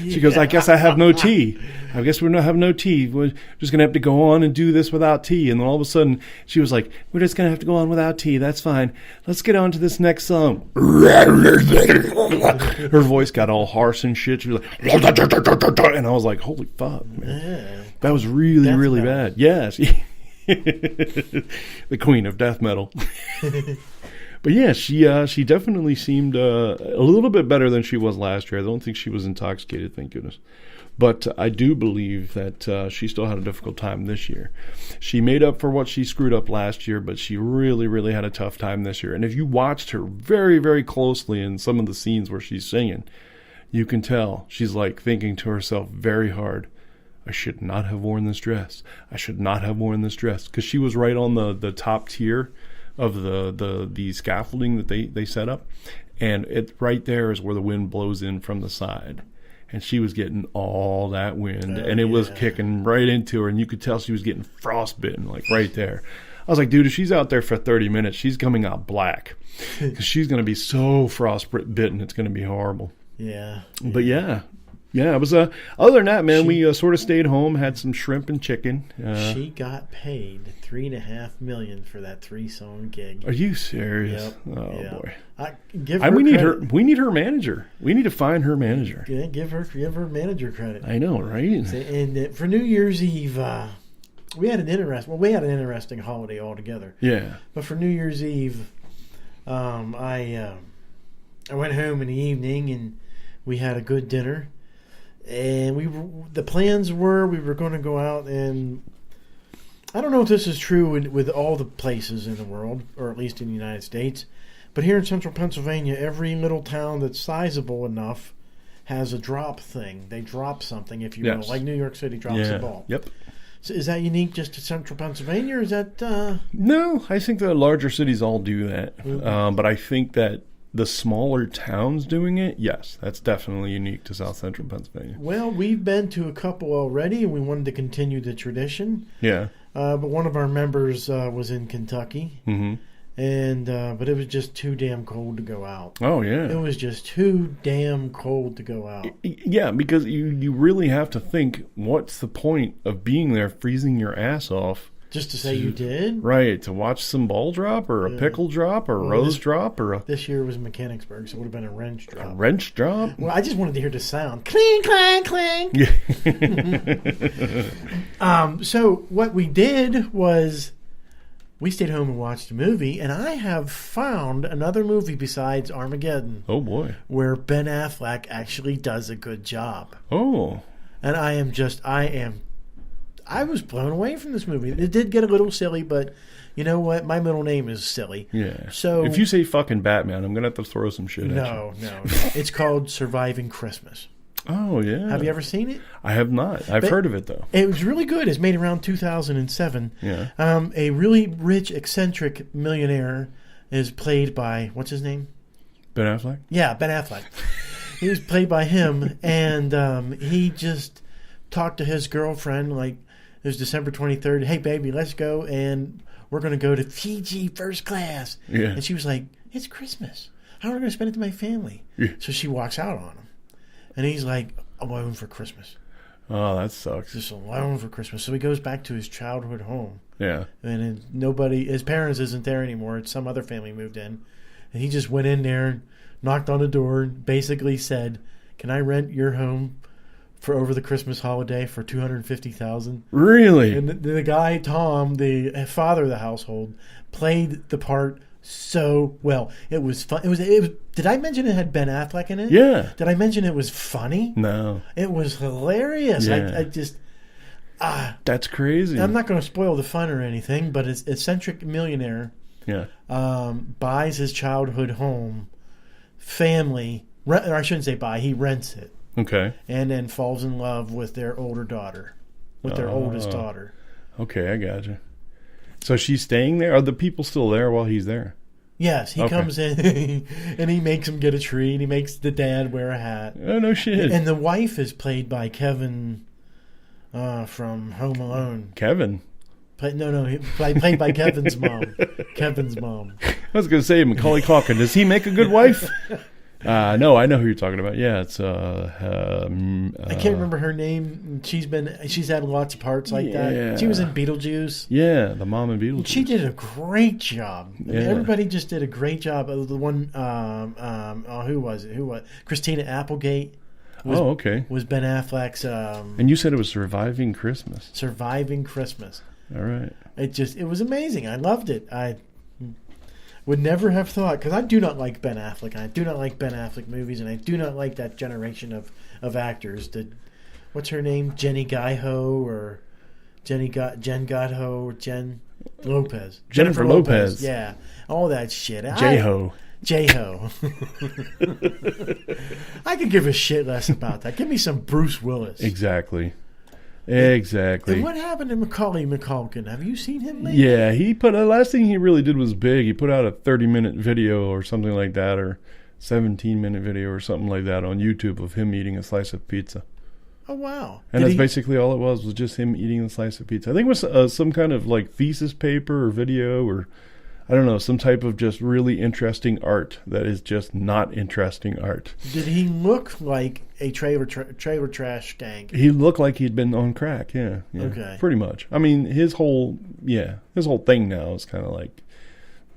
She goes, "I guess I have no tea. I guess we're not have no tea. We're just going to have to go on and do this without tea." And then all of a sudden, she was like, "We're just going to have to go on without tea. That's fine. Let's get on to this next song." Her voice got all harsh and shit. She was like, and I was like, "Holy fuck, man. That was really, really bad." Yes. The queen of death metal. But yeah, she definitely seemed a little bit better than she was last year. I don't think she was intoxicated, thank goodness. But I do believe that she still had a difficult time this year. She made up for what she screwed up last year, but she really, really had a tough time this year. And if you watched her very, very closely in some of the scenes where she's singing, you can tell she's like thinking to herself very hard, "I should not have worn this dress. I should not have worn this dress." Because she was right on the top tier of the scaffolding that they set up, and it right there is where the wind blows in from the side, and she was getting all that wind, and it was kicking right into her, and you could tell she was getting frostbitten, like right there. I was like, dude, if she's out there for 30 minutes, she's coming out black, because she's going to be so frostbitten, it's going to be horrible. Yeah. But yeah, it was other than that, man, we sort of stayed home, had some shrimp and chicken. She got paid $3.5 million for that 3-song gig. Are you serious? Yep. Oh boy. We need her. We need her manager. We need to find her manager. Yeah, give her manager credit. I know, right? And for New Year's Eve, we had an interesting holiday altogether. Yeah. But for New Year's Eve, I went home in the evening and we had a good dinner. And the plans were we were going to go out, and I don't know if this is true with all the places in the world, or at least in the United States, but here in central Pennsylvania, every little town that's sizable enough has a drop thing. They drop something, if you will, like New York City drops a ball. Yep. So is that unique just to central Pennsylvania, or is that... No, I think the larger cities all do that. But I think that the smaller towns doing it, yes, that's definitely unique to South Central Pennsylvania. Well, we've been to a couple already, and we wanted to continue the tradition. Yeah. But one of our members was in Kentucky, and but it was just too damn cold to go out. Oh, yeah. It was just too damn cold to go out. Yeah, because you really have to think, what's the point of being there freezing your ass off? Just to say you did? Right, to watch some ball drop or a pickle drop or a rose drop or a... This year was Mechanicsburg, so it would have been a wrench drop. A wrench drop? Well, I just wanted to hear the sound. Clink, clank, clink. So what we did was we stayed home and watched a movie, and I have found another movie besides Armageddon. Oh, boy. Where Ben Affleck actually does a good job. Oh. And I was blown away from this movie. It did get a little silly, but you know what? My middle name is silly. Yeah. So if you say fucking Batman, I'm going to have to throw some shit at you. No. It's called Surviving Christmas. Oh, yeah. Have you ever seen it? I have not. I've heard of it, though. It was really good. It's made around 2007. Yeah. A really rich, eccentric millionaire is played by, what's his name? Ben Affleck? Yeah, Ben Affleck. He was played by him, and he just talked to his girlfriend, like, it was December 23rd. Hey, baby, let's go, and we're going to go to Fiji first class. Yeah. And she was like, it's Christmas. How am I going to spend it with my family? Yeah. So she walks out on him. And he's like, alone for Christmas. Oh, that sucks. Just alone for Christmas. So he goes back to his childhood home. Yeah. And his parents isn't there anymore. It's some other family moved in. And he just went in there, knocked on the door, and basically said, can I rent your home for over the Christmas holiday for $250,000? Really? And the guy, Tom, the father of the household, played the part so well. It was fun. It was. Did I mention it had Ben Affleck in it? Yeah. Did I mention it was funny? No. It was hilarious. Yeah. I just. That's crazy. I'm not going to spoil the fun or anything, but it's eccentric millionaire. Yeah. Buys his childhood home, family. Or I shouldn't say buy. He rents it. Okay. And then falls in love with their older daughter, with their oldest daughter. Okay, I gotcha. So she's staying there? Are the people still there while he's there? Yes, he comes in and he makes him get a tree, and he makes the dad wear a hat. Oh, no shit. And the wife is played by Kevin from Home Alone. Kevin? Played by Kevin's mom. Kevin's mom. I was going to say, Macaulay Culkin. Does he make a good wife? No, I know who you're talking about. Yeah, it's I can't remember her name. She's had lots of parts like that. She was in Beetlejuice. Yeah, the mom in Beetlejuice. She did a great job. I mean, everybody just did a great job. The one, who was it? Christina Applegate. Was Ben Affleck's. And you said it was Surviving Christmas. Surviving Christmas. All right. It was amazing. I loved it. I would never have thought, because I do not like Ben Affleck, and I do not like Ben Affleck movies, and I do not like that generation of actors. What's her name? Jenny Gaiho or Jen Gatho or Jen Lopez. Jennifer Lopez. Yeah. All that shit. J-Ho. I could give a shit less about that. Give me some Bruce Willis. Exactly. And what happened to Macaulay Culkin? Have you seen him lately? Yeah, the last thing he really did was big. He put out a 30-minute video or something like that, or 17-minute video or something like that on YouTube of him eating a slice of pizza. Oh, wow. And that's basically all it was just him eating a slice of pizza. I think it was some kind of like thesis paper or video, or I don't know, some type of just really interesting art that is just not interesting art. Did he look like a trailer trash gang? He looked like he'd been on crack, yeah. Okay. Pretty much. I mean, his whole thing now is kind of like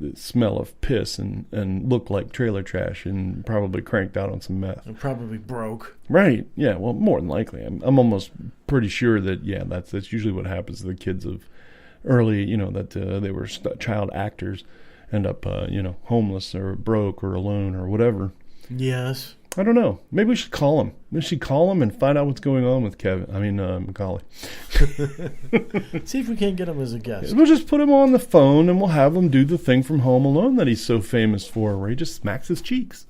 the smell of piss and look like trailer trash and probably cranked out on some meth. And probably broke. Right, yeah, well, more than likely. I'm almost pretty sure that, that's usually what happens to the kids of early, that they were child actors, end up, homeless or broke or alone or whatever. Yes. I don't know. Maybe we should call him. We should call him and find out what's going on with Macaulay. See if we can't get him as a guest. We'll just put him on the phone and we'll have him do the thing from Home Alone that he's so famous for, where he just smacks his cheeks.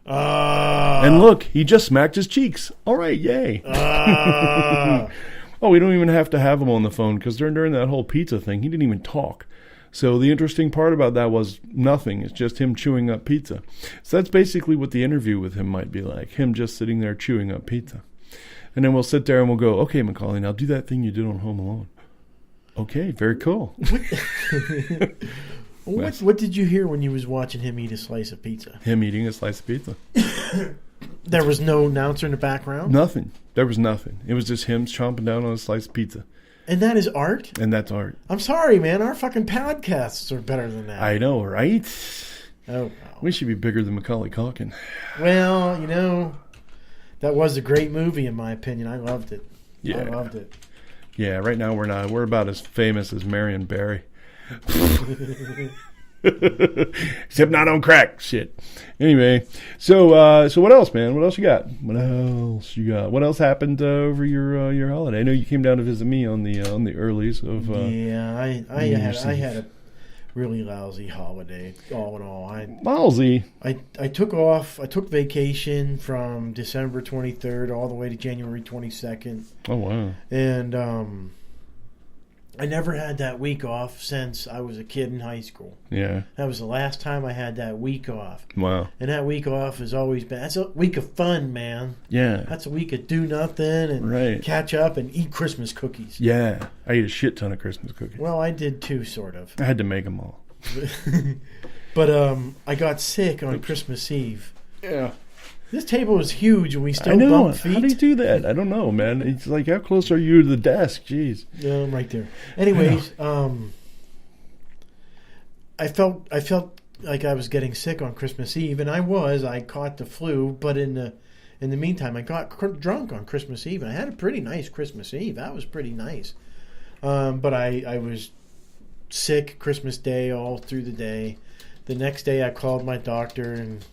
And look, he just smacked his cheeks. All right, yay. Oh, we don't even have to have him on the phone because during that whole pizza thing, he didn't even talk. So the interesting part about that was nothing. It's just him chewing up pizza. So that's basically what the interview with him might be like. Him just sitting there chewing up pizza. And then we'll sit there and we'll go, okay, Macaulay, now do that thing you did on Home Alone. Okay, very cool. What did you hear when you was watching him eat a slice of pizza? Him eating a slice of pizza. There was no announcer in the background? Nothing. There was nothing. It was just him chomping down on a slice of pizza. And that is art? And that's art. I'm sorry, man. Our fucking podcasts are better than that. I know, right? Oh, we should be bigger than Macaulay Culkin. Well, you know, that was a great movie in my opinion. I loved it. Yeah. I loved it. Yeah, right now we're not. We're about as famous as Marion Barry. Except not on crack. Shit. Anyway, so what else, man? What else you got? What else happened over your holiday? I know you came down to visit me on the earlies of. I had a really lousy holiday. All in all, lousy. I took off. I took vacation from December 23rd all the way to January 22nd. Oh wow! And I never had that week off since I was a kid in high school. Yeah. That was the last time I had that week off. Wow. And that week off has always been, that's a week of fun, man. Yeah. That's a week of do nothing and catch up and eat Christmas cookies. Yeah. I ate a shit ton of Christmas cookies. Well, I did too, sort of. I had to make them all. But I got sick on Christmas Eve. Yeah. This table was huge and we still I know. bumped feet. How do you do that? I don't know, man. It's like, how close are you to the desk? Jeez. Yeah, I'm right there. Anyways, I felt like I was getting sick on Christmas Eve, and I caught the flu, but in the meantime, I got drunk on Christmas Eve, and I had a pretty nice Christmas Eve. That was pretty nice. But I was sick Christmas Day all through the day. The next day, I called my doctor, and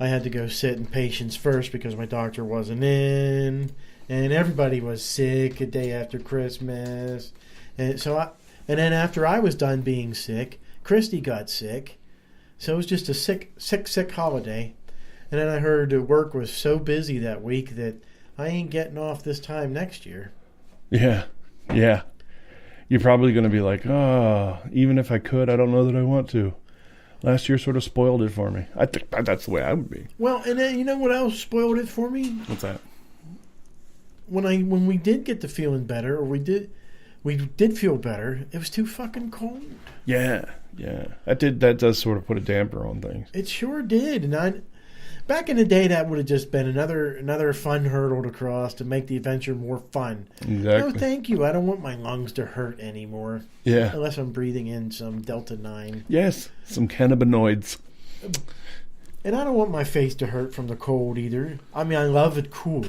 I had to go sit in patients first because my doctor wasn't in, and everybody was sick a day after Christmas, and then after I was done being sick, Christy got sick, so it was just a sick holiday, and then I heard work was so busy that week that I ain't getting off this time next year. Yeah. You're probably going to be like, even if I could, I don't know that I want to. Last year sort of spoiled it for me. I think that's the way I would be. Well, and then you know what else spoiled it for me? What's that? When we did get to feeling better, or we did feel better, it was too fucking cold. Yeah. That does sort of put a damper on things. It sure did. And back in the day, that would have just been another fun hurdle to cross to make the adventure more fun. Exactly. No, thank you. I don't want my lungs to hurt anymore. Yeah. Unless I'm breathing in some Delta 9. Yes, some cannabinoids. And I don't want my face to hurt from the cold either. I mean, I love it cool.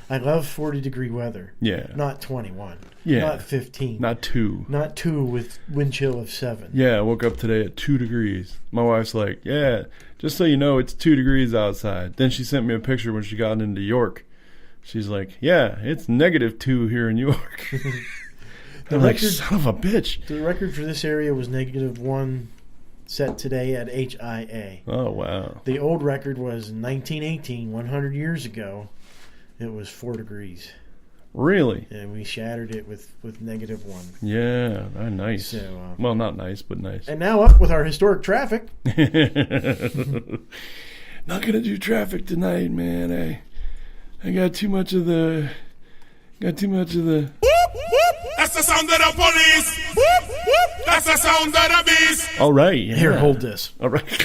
I love 40-degree weather. Yeah. Not 21. Yeah. Not 15. Not 2. Not 2 with wind chill of 7. Yeah, I woke up today at 2 degrees. My wife's like, yeah, just so you know, it's 2 degrees outside. Then she sent me a picture when she got into York. She's like, yeah, it's -2 here in York. I'm like, son of a bitch. The record for this area was -1 set today at HIA. Oh, wow. The old record was in 1918, 100 years ago. It was 4 degrees. Really? And we shattered it with -1. Yeah, nice. So, well, not nice, but nice. And now up with our historic traffic. Not gonna do traffic tonight, man. I got too much of the. That's the sound of the police. That's the sound of the beast. All right. Yeah. Here, hold this. All right.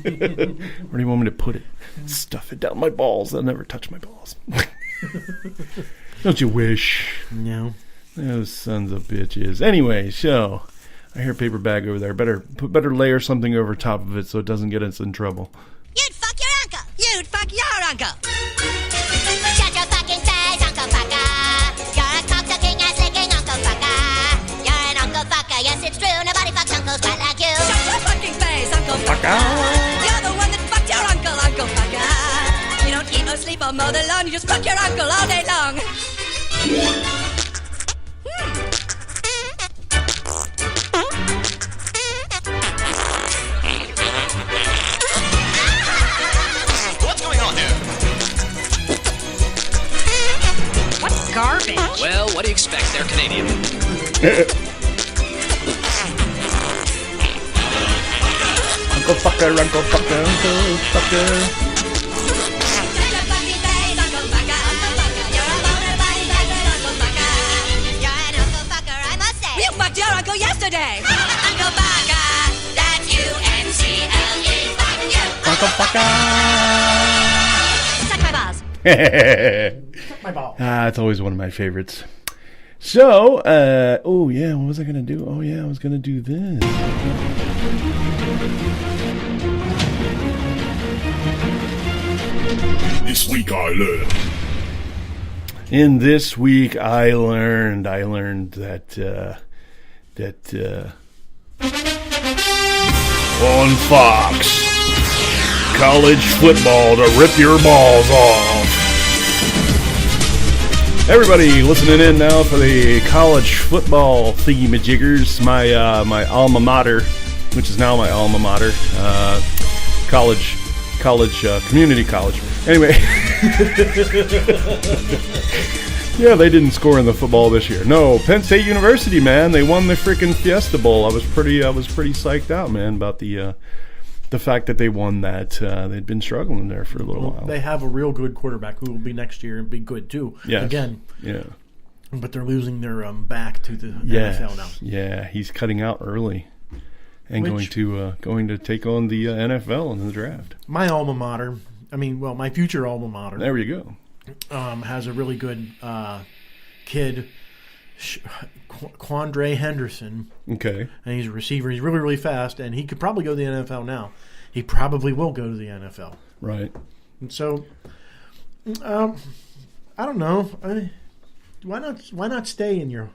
Where do you want me to put it? Stuff it down my balls. They'll never touch my balls. Don't you wish? No. Those sons of bitches. Anyway, so I hear paper bag over there. Better layer something over top of it so it doesn't get us in trouble. You'd fuck your uncle. You'd fuck your uncle. Shut your fucking face, Uncle Fucker. You're a cock-sucking, ass-licking Uncle Fucker. You're an Uncle Fucker. Yes, it's true. Nobody fucks uncles quite like you. Shut your fucking face, Uncle Fucker. You're the one that fucked your uncle, Uncle Fucker. You don't eat or sleep or mow the lawn. You just fuck your uncle all day long. What's garbage? Well, what do you expect? They're Canadian. Uncle fucker, Uncle fucker, Uncle fucker. You fucked your uncle yesterday. Uncle Fucker, that's U-N-C-L-E. Fuck you. Uncle fucker. Suck my balls. Suck my ball. It's always one of my favorites. So, oh yeah, what was I gonna do? Oh yeah, I was gonna do this. This week I learned. In this week, I learned that on Fox, college football to rip your balls off. Everybody listening in now for the college football thingamajiggers, my alma mater, which is now my alma mater, community college. Anyway, yeah, they didn't score in the football this year. No, Penn State University, man, they won the freaking Fiesta Bowl. I was pretty psyched out, man, about the fact that they won that. They'd been struggling there for a little while. They have a real good quarterback who will be next year and be good too. Yes. Again, yeah. But they're losing their back to the NFL now. Yeah, he's cutting out early. And going to take on the NFL in the draft. My alma mater, my future alma mater. There you go. Has a really good kid, Quandre Henderson. Okay. And he's a receiver. He's really, really fast, and he could probably go to the NFL now. He probably will go to the NFL. Right. And so, I don't know. Why not stay in your...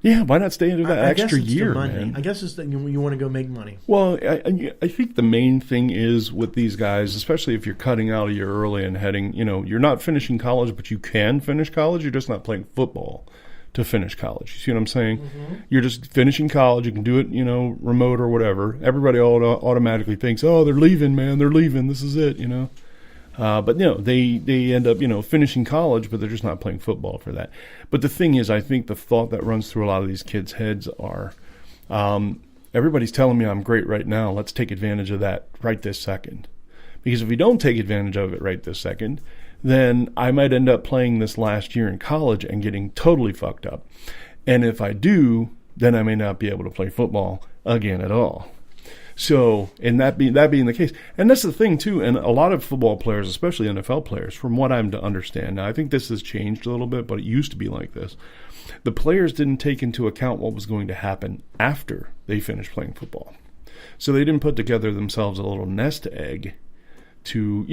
Yeah, why not stay into that extra year, man? man? I guess it's that you want to go make money. Well, I think the main thing is with these guys, especially if you're cutting out a year early and heading, you're not finishing college, but you can finish college. You're just not playing football to finish college. You see what I'm saying? Mm-hmm. You're just finishing college. You can do it, remote or whatever. Everybody automatically thinks, oh, they're leaving, man. They're leaving. This is it, But they end up finishing college, but they're just not playing football for that. But the thing is, I think the thought that runs through a lot of these kids' heads are, everybody's telling me I'm great right now. Let's take advantage of that right this second. Because if we don't take advantage of it right this second, then I might end up playing this last year in college and getting totally fucked up. And if I do, then I may not be able to play football again at all. So, and that being the case, and that's the thing too, and a lot of football players, especially NFL players, from what I'm to understand, now I think this has changed a little bit, but it used to be like this. The players didn't take into account what was going to happen after they finished playing football. So they didn't put together themselves a little nest egg to,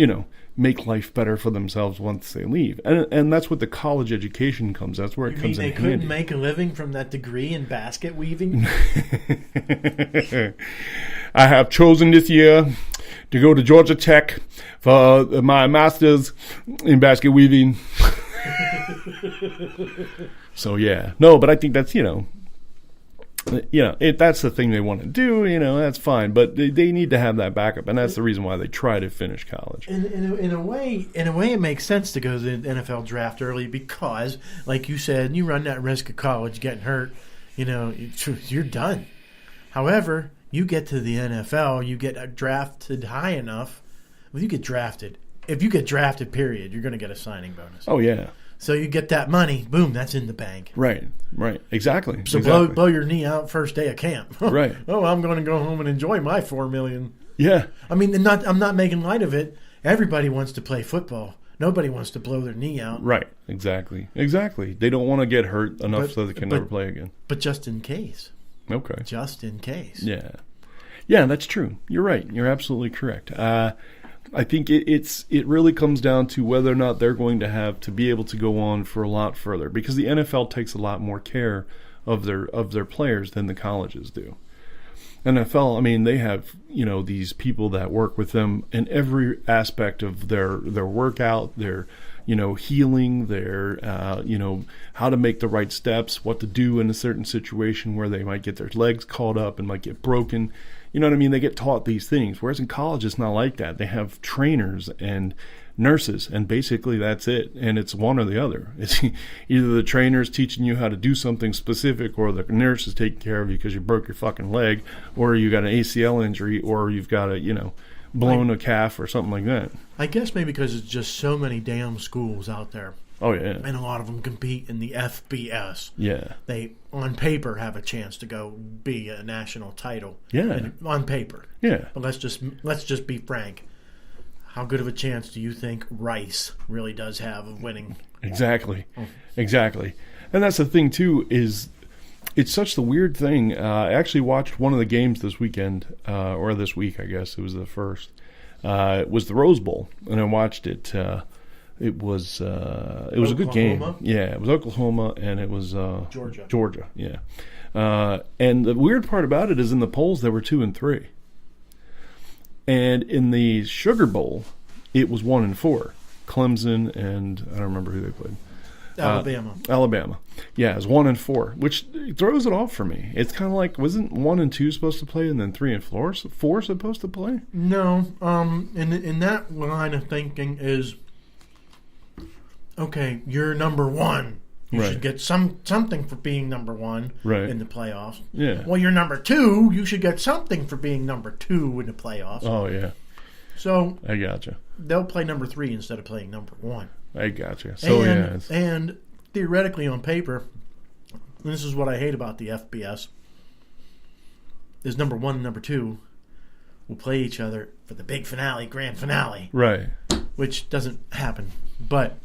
make life better for themselves once they leave. And that's what the college education comes. That's where it comes in handy. They couldn't make a living from that degree in basket weaving? I have chosen this year to go to Georgia Tech for my master's in basket weaving. So, yeah. No, but I think that's, if that's the thing they want to do, that's fine. But they need to have that backup, and that's the reason why they try to finish college. In a way, it makes sense to go to the NFL draft early because, like you said, you run that risk of college getting hurt. You're done. However, you get to the NFL, you get drafted high enough. If you get drafted, period, you're going to get a signing bonus. Oh yeah. So you get that money, boom, that's in the bank. Right, exactly. So exactly. blow your knee out first day of camp. Right. Oh, I'm going to go home and enjoy my $4 million. Yeah. I'm not making light of it. Everybody wants to play football. Nobody wants to blow their knee out. Right, exactly. They don't want to get hurt enough so they can never play again. But just in case. Okay. Just in case. Yeah. Yeah, that's true. You're right. You're absolutely correct. I think it really comes down to whether or not they're going to have to be able to go on for a lot further, because the NFL takes a lot more care of their players than the colleges do. NFL, they have these people that work with them in every aspect of their workout, their healing, their how to make the right steps, what to do in a certain situation where they might get their legs caught up and might get broken. You know what I mean? They get taught these things. Whereas in college, it's not like that. They have trainers and nurses, and basically that's it. And it's one or the other. It's either the trainer's teaching you how to do something specific, or the nurse is taking care of you because you broke your fucking leg, or you got an ACL injury, or you've got a, blown a calf or something like that. I guess maybe because it's just so many damn schools out there. Oh, yeah. And a lot of them compete in the FBS. Yeah. They, on paper, have a chance to go be a national title. Yeah. On paper. Yeah. But let's just be frank. How good of a chance do you think Rice really does have of winning? Exactly. Exactly. And that's the thing, too, is it's such the weird thing. I actually watched one of the games this weekend, or this week, I guess. It was the first. It was the Rose Bowl, and I watched it. It was a good game. Yeah, it was Oklahoma, and it was Georgia, yeah. And the weird part about it is in the polls, there were 2 and 3. And in the Sugar Bowl, it was 1 and 4. Clemson and I don't remember who they played. Alabama. Yeah, it was 1 and 4, which throws it off for me. It's kind of like, wasn't 1 and 2 supposed to play, and then 3 and 4 supposed to play? No. In that line of thinking is, okay, you're number 1. You should get something for being number 1 in the playoffs. Yeah. Well, you're number 2. You should get something for being number 2 in the playoffs. Oh, yeah. So I gotcha. They'll play number 3 instead of playing number 1. I gotcha. So and theoretically on paper, and this is what I hate about the FBS, is number 1 and number 2 will play each other for the big finale, grand finale. Right. Which doesn't happen. But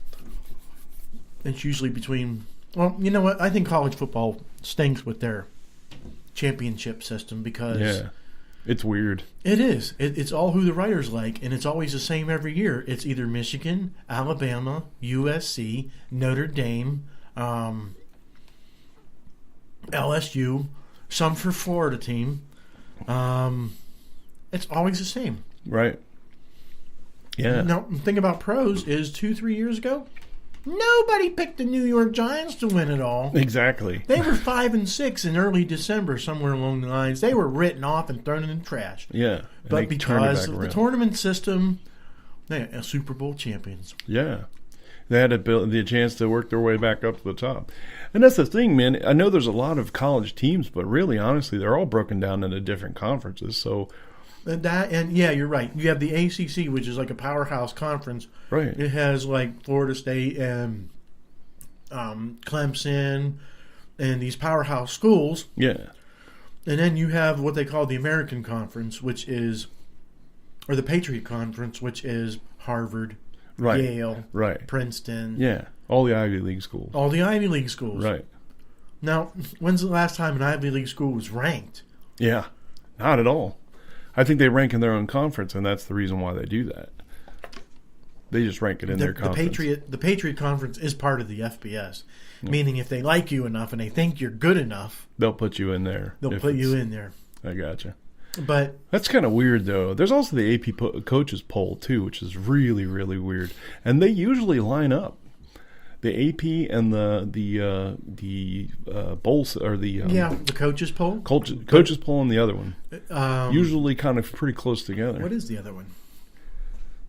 it's usually between, well, you know what? I think college football stinks with their championship system because it's weird. It is. It's all who the writers like, and it's always the same every year. It's either Michigan, Alabama, USC, Notre Dame, LSU, some for Florida team. It's always the same. Right. Yeah. Now, the thing about pros is 2-3 years ago, nobody picked the New York Giants to win it all. Exactly. They were 5-6 in early December, somewhere along the lines. They were written off and thrown in the trash. Yeah. But because of the tournament system, they are Super Bowl champions. Yeah. They had the chance to work their way back up to the top. And that's the thing, man. I know there's a lot of college teams, but really, honestly, they're all broken down into different conferences. So and yeah, you're right. You have the ACC, which is like a powerhouse conference. Right. It has like Florida State and Clemson and these powerhouse schools. Yeah. And then you have what they call the American Conference, which is, or the Patriot Conference, which is Harvard, Yale, Princeton. Yeah. All the Ivy League schools. All the Ivy League schools. Right. Now, when's the last time an Ivy League school was ranked? Yeah. Not at all. I think they rank in their own conference, and that's the reason why they do that. They just rank it in their conference. The Patriot Conference is part of the FBS, meaning if they like you enough and they think you're good enough, they'll put you in there. They'll put you in there. I gotcha. But that's kind of weird, though. There's also the AP coaches poll too, which is really, really weird, and they usually line up. The AP and the bowls or the the coaches poll, coaches poll, and the other one usually kind of pretty close together. What is the other one?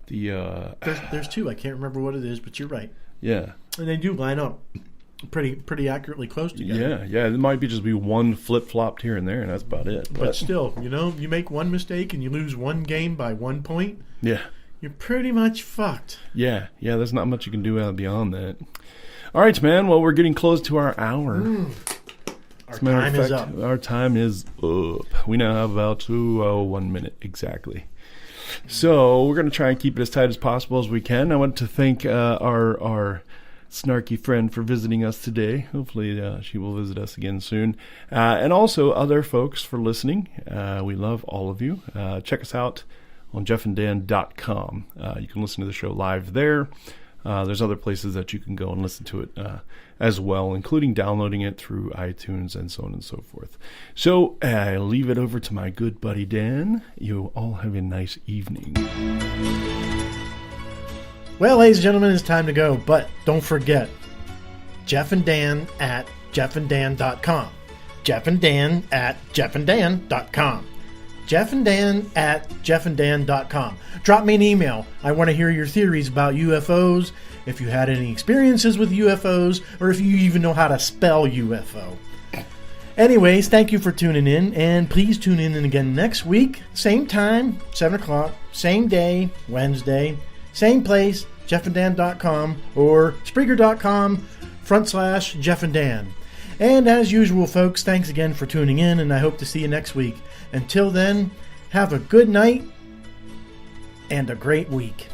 There's 2. I can't remember what it is, but you're right. Yeah, and they do line up pretty accurately close together. Yeah. It might just be one flip flopped here and there, and that's about it. But still, you make one mistake and you lose one game by 1 point. Yeah. You're pretty much fucked. Yeah, there's not much you can do beyond that. All right, man. Well, we're getting close to our hour. Our time is up. Our time is up. We now have about 1 minute exactly. So we're going to try and keep it as tight as possible as we can. I want to thank our snarky friend for visiting us today. Hopefully she will visit us again soon. And also other folks for listening. We love all of you. Check us out on jeffanddan.com. You can listen to the show live there. There's other places that you can go and listen to it as well, including downloading it through iTunes and so on and so forth. So I leave it over to my good buddy Dan. You all have a nice evening. Well, ladies and gentlemen, it's time to go, but don't forget, Jeff and Dan at jeffanddan.com. Jeff and Dan at jeffanddan.com. jeffanddan@jeffanddan.com. Drop me an email. I want to hear your theories about UFOs, if you had any experiences with UFOs, or if you even know how to spell UFO. Anyways, thank you for tuning in, and please tune in again next week. Same time, 7 o'clock, same day, Wednesday, same place, jeffanddan.com or Spreaker.com/JeffandDan. And as usual, folks, thanks again for tuning in, and I hope to see you next week. Until then, have a good night and a great week.